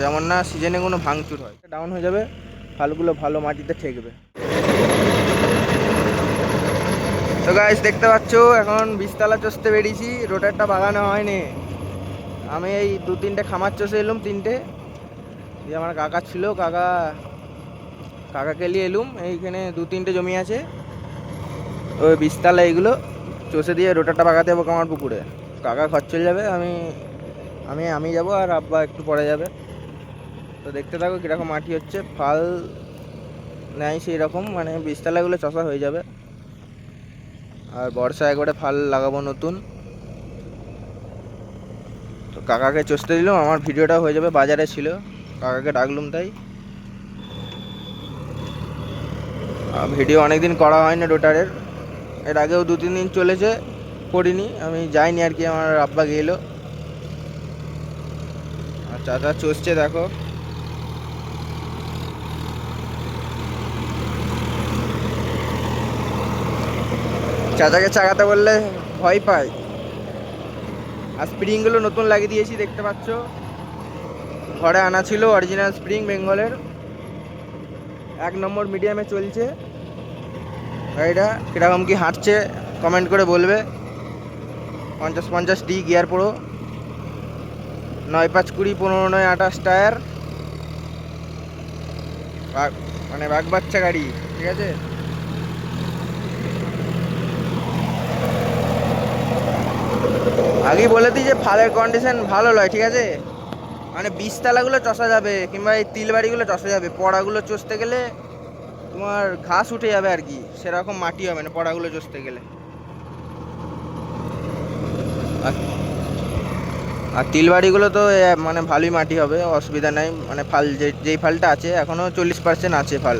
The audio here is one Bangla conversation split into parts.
যেমন না সিজনে কোনো ভাঙচুর হয়, ডাউন হয়ে যাবে, ফালগুলো ভালো মাটিতে ঠেকবে। তো গাইস দেখতে পাচ্ছ এখন বীজতলা চষতে বেরিয়েছি, রোটারটা বাগানো হয়নি। আমি এই 2-3টে খামার চষে এলুম, 3টে দিয়ে আমার কাকা ছিল, কাকাকে নিয়ে এলুম। এইখানে 2-3টে জমি আছে, ওই বীজতলা এইগুলো চষে দিয়ে রোটারটা বাগাতে যাবো কামার পুকুরে। কাকা ঘর চলে যাবে, আমি যাবো, আর আব্বা একটু পরে যাবে। তো দেখতে থাকো কীরকম মাটি হচ্ছে, ফাল নেয় সেই রকম, মানে বীজতলাগুলো চষা হয়ে যাবে। আর বর্ষা একবারে ফাল লাগাবো নতুন। তো কাকাকে চষতে দিলাম, আমার ভিডিওটা হয়ে যাবে, বাজারে ছিল, কাকাকে ডাকলুম তাই। ভিডিও অনেকদিন করা হয় না রোটারের, এর আগেও 2-3 দিন চলেছে করিনি, আমি যাইনি আর কি, আমার আব্বা গেলো। আর চাচা চষছে দেখো। চাচাকে চাগাতে বললে ভয় পায়। আর স্প্রিংগুলো নতুন লাগিয়ে দিয়েছি, দেখতে পাচ্ছ, ঘরে আনা ছিল অরিজিনাল স্প্রিং বেঙ্গলের, 1 নম্বর মিডিয়ামে চলছে। গাড়িটা কীরকম কি হাঁটছে কমেন্ট করে বলবে। 50-50 ডি গিয়ার পুরো, 9-5-20, 15-9-28 টায়ার, মানে বাগ বাচ্চা গাড়ি, ঠিক আছে। আগেই বলে দিই যে ফালের কন্ডিশন ভালো নয়, ঠিক আছে। মানে বীজতলাগুলো চষা যাবে, কিংবা এই তিলবাড়িগুলো চষা যাবে, পড়াগুলো চষতে গেলে তোমার ঘাস উঠে যাবে আর কি, সেরকম মাটি হবে না পড়াগুলো চষতে গেলে। আর তিলবাড়িগুলো তো মানে ভালোই মাটি হবে, অসুবিধা নাই, মানে ফাল যেই ফালটা আছে এখনও 40% আছে ফাল।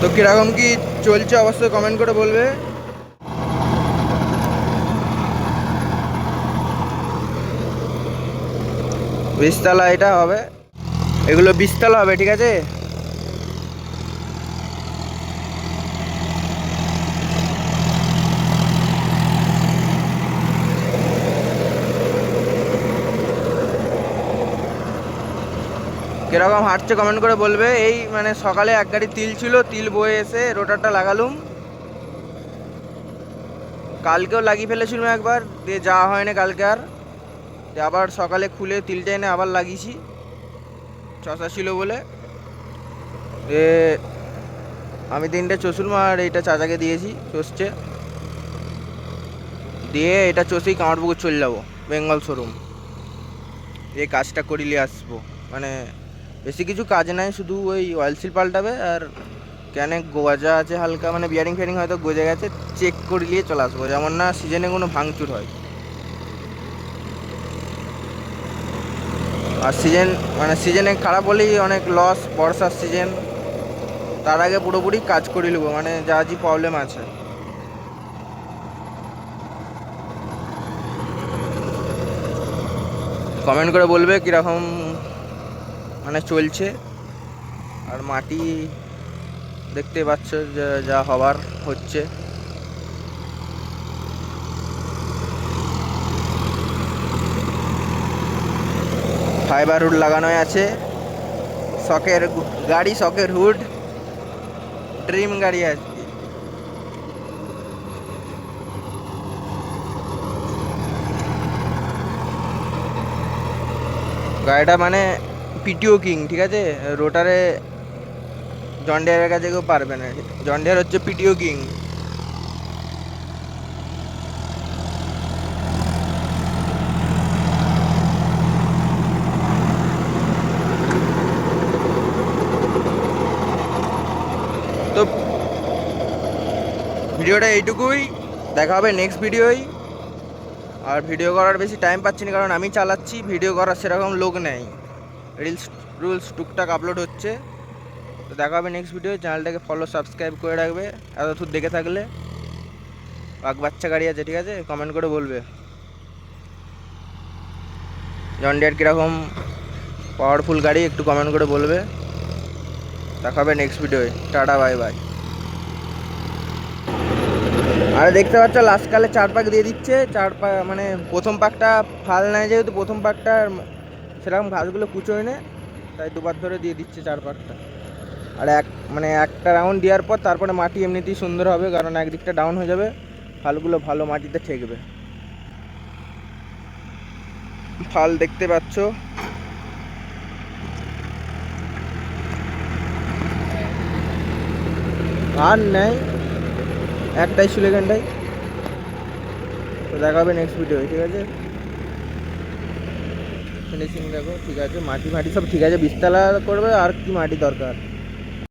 তো কীরকম কি চলছে অবশ্যই কমেন্ট করে বলবে। বীজতলা এটা হবে, এগুলো বীজতলা হবে, ঠিক আছে। কিরকম হাঁটছে কমেন্ট করে বলবে। এই মানে সকালে 1 গাড়ি তিল ছিল, তিল বয়ে এসে রোটারটা লাগালুম। কালকেও লাগিয়ে ফেলেছিলাম একবার, দিয়ে যাওয়া হয়নি কালকে আর, দিয়ে আবার সকালে খুলে তিলটা এনে আবার লাগিয়েছি, চষা ছিল বলে। এ আমি 3টে চষুলম, আর এইটা চাচাকে দিয়েছি, চষছে। দিয়ে এটা চষেই কামারপুকুর চলে যাবো, বেঙ্গল শোরুম, এই কাজটা করিলে আসবো। মানে বেশি কিছু কাজ নাই, শুধু ওই অয়েল সিল পাল্টাবে, আর কেন গোজা আছে হালকা, মানে বিয়ারিং ফিয়ারিং হয়তো গজে গেছে, চেক করিয়ে চলে আসবো, যেমন না সিজনে কোনো ভাঙচুর হয়। আর সিজনে খারাপ হলেই অনেক লস, বর্ষার সিজন, তার আগে পুরোপুরি কাজ করে নেবো, মানে যা যে প্রবলেম আছে। কমেন্ট করে বলবে কীরকম মানে চলছে। আর মাটি দেখতে পাচ্ছ যা হবার হচ্ছে। ফাইবার হুড লাগানো আছে, শখের গাড়ি, শখের হুড, ড্রিম গাড়ি আছে। গাড়িটা মানে পিটিও কিং, ঠিক আছে। রোটারে জন ডিয়ারের কাছে কেউ পারবে না, জন ডিয়ার হচ্ছে পিটিও কিং। তো ভিডিওটা এইটুকুই, দেখা হবে নেক্সট ভিডিওই। আর ভিডিও করার বেশি টাইম পাচ্ছি না, কারণ আমি চালাচ্ছি, ভিডিও করার সেরকম লোক নেই, রুলস টুকটাক আপলোড হচ্ছে। তো দেখা হবে নেক্সট ভিডিও, চ্যানেলটাকে ফলো সাবস্ক্রাইব করে রাখবে এতদূর দেখে থাকলে। বাগ বাচ্চা গাড়ি আছে, ঠিক আছে, কমেন্ট করে বলবে জন ডিয়ার কীরকম পাওয়ারফুল গাড়ি, একটু কমেন্ট করে বলবে। দেখা হবে নেক্সট ভিডিওয়, টাটা বাই বাই। আর দেখতে পাচ্ছ লাস্ট কালে 4 পাক দিয়ে দিচ্ছে, 4 পাক মানে প্রথম পাকটা ফাল নেয়, যেহেতু প্রথম পাকটা সেরকম ঘাসগুলো কুচোয় না, তাই দুবার ধরে দিয়ে দিচ্ছে 4 পাকটা। আর মানে একটা রাউন্ড দেওয়ার পর তারপরে মাটি এমনিতেই সুন্দর হবে, কারণ একদিকটা ডাউন হয়ে যাবে, ফালগুলো ভালো মাটিতে ঠেকবে। ফাল দেখতে পাচ্ছ, আর নেই একটাই সুলেখানটাই। তো দেখা হবে নেক্সট ভিডিও, ঠিক আছে? ফিনিশিং দেখো ঠিক আছে, মাটি ফাটি সব ঠিক আছে, বিস্তালা করবে আর কি মাটি দরকার।